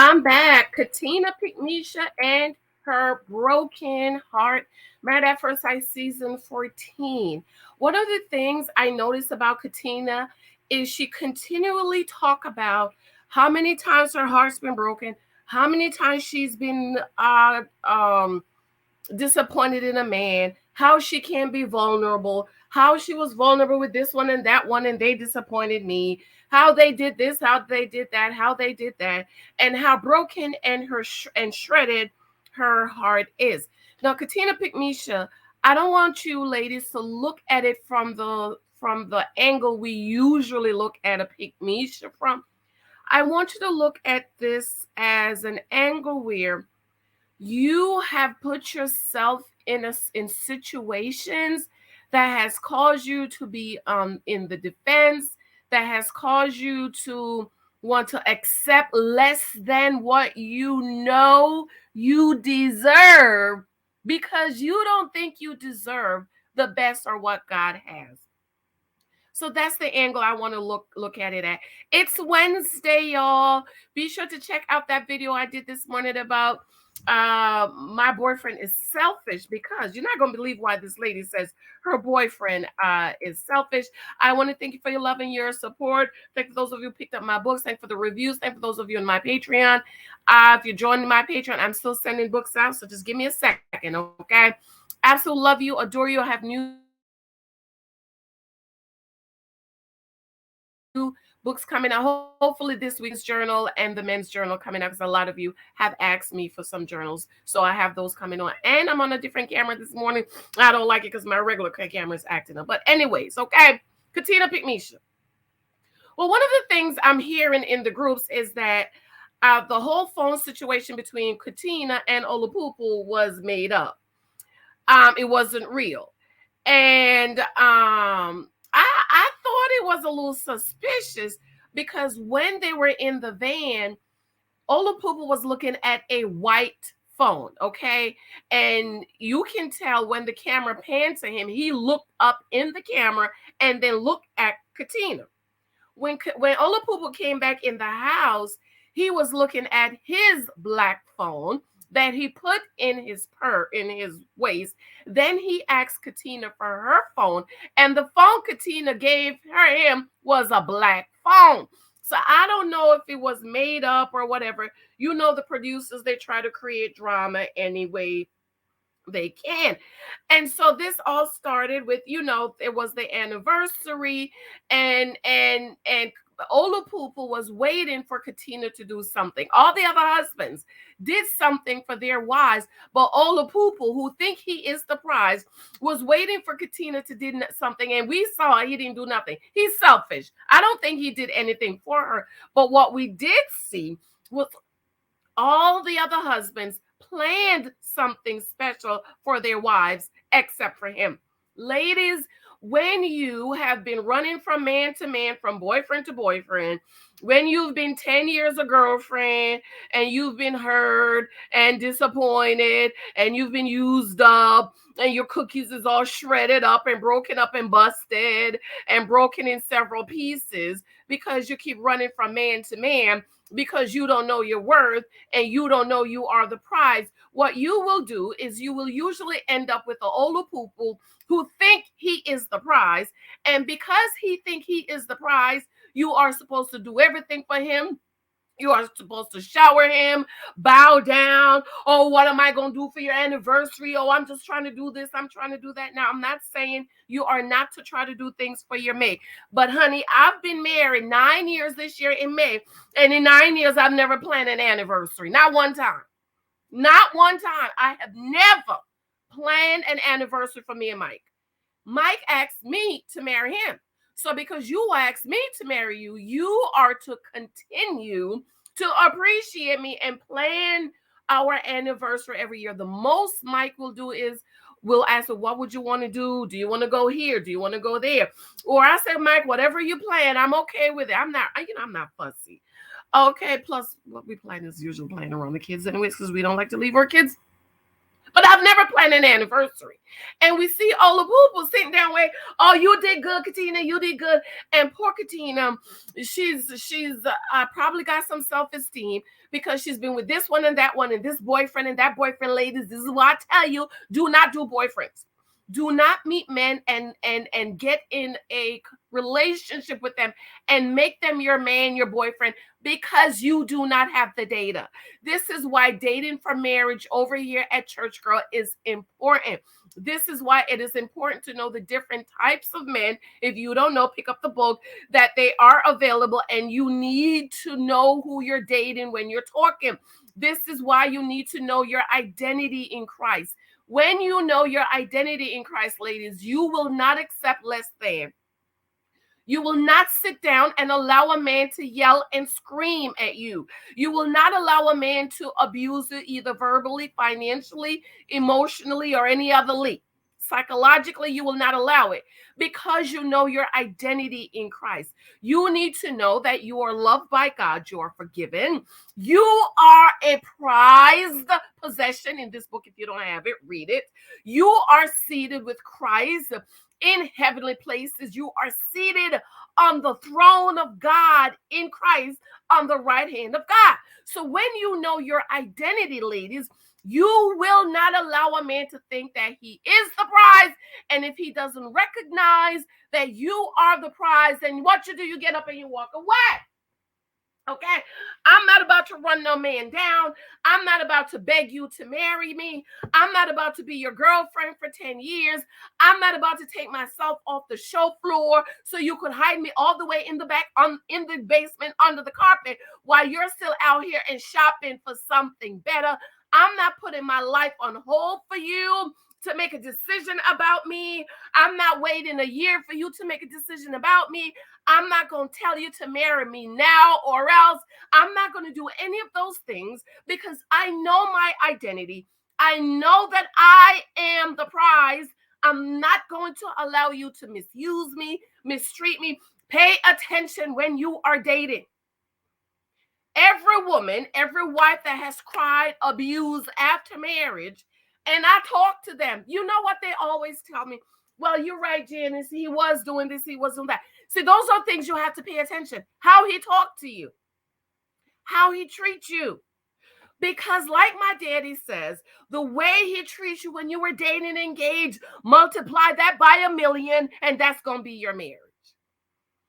I'm back. Katina Pickmesha and her broken heart. Married at First Sight season 14. One of the things I noticed about Katina is she continually talk about how many times her heart's been broken, how many times she's been disappointed in a man, how she can be vulnerable, how she was vulnerable with this one and they disappointed me, how they did this, how they did that, how they did that, and how broken and and shredded her heart is. Now, Katina Pickmesha, I don't want you ladies to look at it from the angle we usually look at a Pickmesha from. I want you to look at this as an angle where you have put yourself in situations that has caused you to be in the defense, that has caused you to want to accept less than what you know you deserve because you don't think you deserve the best or what God has. So that's the angle I want to look at it at. It's Wednesday, y'all. Be sure to check out that video I did this morning about my boyfriend is selfish, because you're not going to believe why this lady says her boyfriend is selfish. I want to thank you for your love and your support. Thank you for those of you who picked up my books. Thank you for the reviews. Thank you for those of you on my Patreon. If you're joining my Patreon, I'm still sending books out, so just give me a second, okay? Absolutely love you, adore you. I have new books coming out. Hopefully this week's journal and the men's journal coming out, because a lot of you have asked me for some journals. So I have those coming on. And I'm on a different camera this morning. I don't like it because my regular camera is acting up. But anyways, okay. Katina Pickmesha. Well, one of the things I'm hearing in the groups is that the whole phone situation between Katina and Olapupu was made up. It wasn't real. And I thought it was a little suspicious, because when they were in the van, Olapupu was looking at a white phone, okay? And you can tell when the camera panned to him, he looked up in the camera and then looked at Katina. When Olapupu came back in the house, he was looking at his black phone that he put in his waist. Then he asked Katina for her phone, and the phone Katina gave him was a black phone. So I don't know if it was made up or whatever. You know, the producers, they try to create drama anyway they can. And so this all started with, it was the anniversary, and Olapupu was waiting for Katina to do something. All the other husbands did something for their wives, but Olapupu, who think he is the prize, was waiting for Katina to do something, and we saw he didn't do nothing. He's selfish. I don't think he did anything for her. But what we did see was all the other husbands planned something special for their wives except for him. Ladies, when you have been running from man to man, from boyfriend to boyfriend, when you've been 10 years a girlfriend and you've been hurt and disappointed and you've been used up and your cookies is all shredded up and busted and broken in several pieces because you keep running from man to man, because you don't know your worth and you don't know you are the prize, what you will do is you will usually end up with a Olapupu who think he is the prize. And because he think he is the prize, you are supposed to do everything for him. You are supposed to shower him, bow down. Oh, what am I going to do for your anniversary? Oh, I'm just trying to do this. I'm trying to do that. Now, I'm not saying you are not to try to do things for your mate. But, honey, I've been married 9 years this year in May. And in 9 years, I've never planned an anniversary. Not one time. Not one time. I have never planned an anniversary for me and Mike. Mike asked me to marry him. So because you asked me to marry you, you are to continue to appreciate me and plan our anniversary every year. The most Mike will do is we'll ask her, what would you want to do? Do you want to go here? Do you want to go there? Or I said, Mike, whatever you plan, I'm okay with it. I'm not fussy. Okay, plus what we plan is usually playing around the kids anyways, because we don't like to leave our kids But I've never planned an anniversary. And we see all the people sitting down where, oh, you did good, Katina, you did good. And poor Katina, she's probably got some self-esteem because she's been with this one and this boyfriend and that boyfriend. Ladies, this is why I tell you, do not do boyfriends. Do not meet men and get in a relationship with them and make them your man, your boyfriend, because you do not have the data. This is why dating for marriage over here at Church Girl is important. This is why it is important to know the different types of men. If you don't know, pick up the book, that they are available, and you need to know who you're dating when you're talking. This is why you need to know your identity in Christ. When you know your identity in Christ, ladies, you will not accept less than. You will not sit down and allow a man to yell and scream at you. You will not allow a man to abuse you either verbally, financially, emotionally, or any other way. Psychologically, you will not allow it because you know your identity in Christ. You need to know that you are loved by God, you are forgiven, you are a prized possession. In this book, if you don't have it, read it. You are seated with Christ in heavenly places. You are seated on the throne of God in Christ on the right hand of God. So when you know your identity, ladies, you will not allow a man to think that he is the prize. And if he doesn't recognize that you are the prize, then what you do, you get up and you walk away. Okay, I'm not about to run no man down. I'm not about to beg you to marry me. I'm not about to be your girlfriend for 10 years. I'm not about to take myself off the show floor so you could hide me all the way in the back, in the basement, under the carpet, while you're still out here and shopping for something better. I'm not putting my life on hold for you to make a decision about me. I'm not waiting a year for you to make a decision about me. I'm not going to tell you to marry me now or else. I'm not going to do any of those things because I know my identity. I know that I am the prize. I'm not going to allow you to misuse me, mistreat me. Pay attention when you are dating. Every woman, every wife that has cried abuse after marriage, and I talk to them, you know what they always tell me? Well, you're right, Janice. He was doing this, he was doing that. See, those are things you have to pay attention. How he talked to you, how he treats you. Because like my daddy says, the way he treats you when you were dating and engaged, multiply that by 1,000,000, and that's going to be your marriage.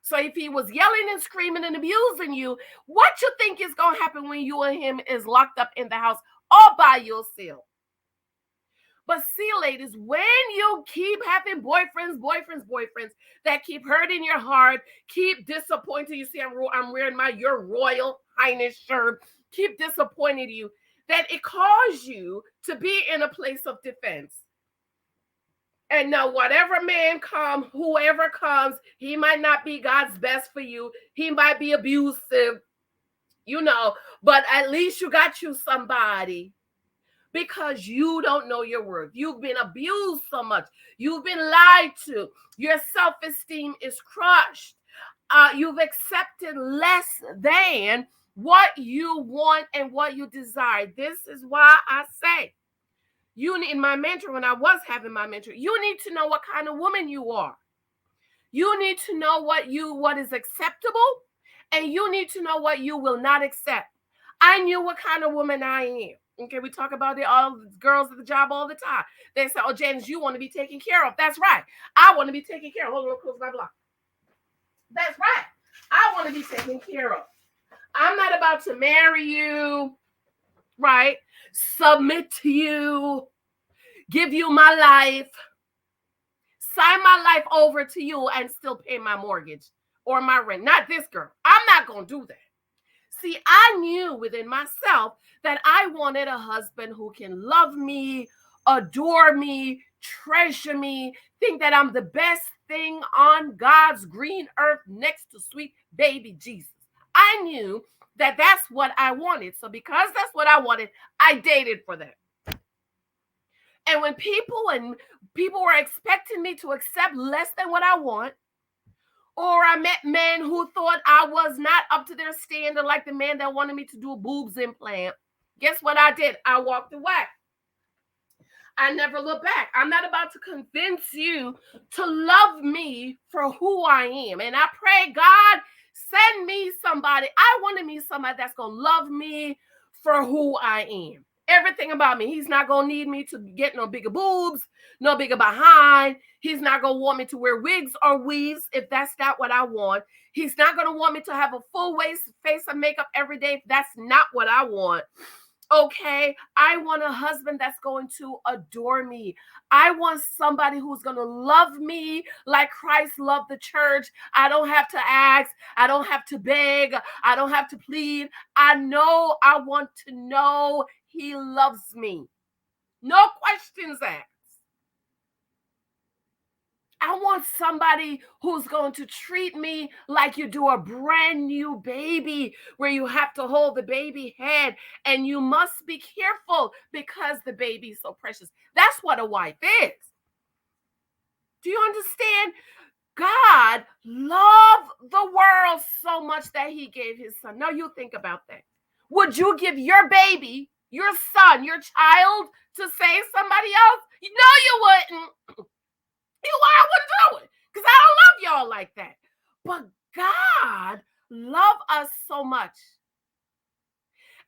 So if he was yelling and screaming and abusing you, what you think is going to happen when you and him is locked up in the house all by yourself? But see, ladies, when you keep having boyfriends that keep hurting your heart, keep disappointing you, see, I'm wearing my Your Royal Highness shirt, keep disappointing you, that it caused you to be in a place of defense. And now whatever man comes, whoever comes, he might not be God's best for you. He might be abusive, but at least you got you somebody, because you don't know your worth. You've been abused so much. You've been lied to. Your self-esteem is crushed. You've accepted less than what you want and what you desire. This is why I say, in my mentor, when I was having my mentor, you need to know what kind of woman you are. You need to know what is acceptable, and you need to know what you will not accept. I knew what kind of woman I am. Okay, we talk about all the girls at the job all the time. They say, "Oh, Janice, you want to be taken care of." That's right. I want to be taken care of. Hold on, close my block. That's right. I want to be taken care of. I'm not about to marry you, right? Submit to you, give you my life, sign my life over to you, and still pay my mortgage or my rent. Not this girl. I'm not going to do that. See, I knew within myself that I wanted a husband who can love me, adore me, treasure me, think that I'm the best thing on God's green earth next to sweet baby Jesus. I knew that that's what I wanted. So because that's what I wanted, I dated for that. And when people were expecting me to accept less than what I want, or I met men who thought I was not up to their standard, like the man that wanted me to do a boobs implant, guess what I did? I walked away. I never look back. I'm not about to convince you to love me for who I am. And I pray, God, send me somebody. I want to meet somebody that's going to love me for who I am. Everything about me. He's not going to need me to get no bigger boobs, no bigger behind. He's not going to want me to wear wigs or weaves if that's not what I want. He's not going to want me to have a full face of makeup every day if that's not what I want. Okay, I want a husband that's going to adore me. I want somebody who's going to love me like Christ loved the church. I don't have to ask. I don't have to beg. I don't have to plead. I want to know he loves me. No questions asked. I want somebody who's going to treat me like you do a brand new baby, where you have to hold the baby head and you must be careful because the baby is so precious. That's what a wife is. Do you understand? God loved the world so much that he gave his son. Now you think about that. Would you give your baby, your son, your child to save somebody else? No, you wouldn't. Why I wouldn't do it? Because I don't love y'all like that. But God loved us so much.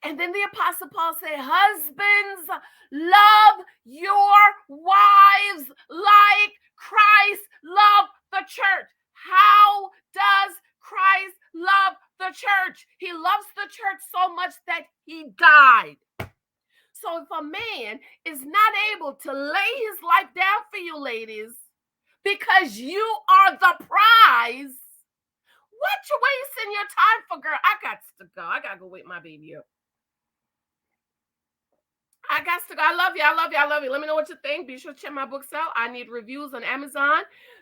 And then the Apostle Paul said, husbands, love your wives like Christ loved the church. How does Christ love the church? He loves the church so much that he died. So if a man is not able to lay his life down for you, ladies, because you are the prize, what you wasting your time for, girl? I got to go. I got to go wake my baby up. I got to go. I love you. I love you. I love you. Let me know what you think. Be sure to check my books out. I need reviews on Amazon.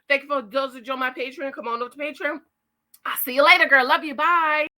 Thank you for those who join my Patreon. Come on over to Patreon. I'll see you later, girl. Love you. Bye.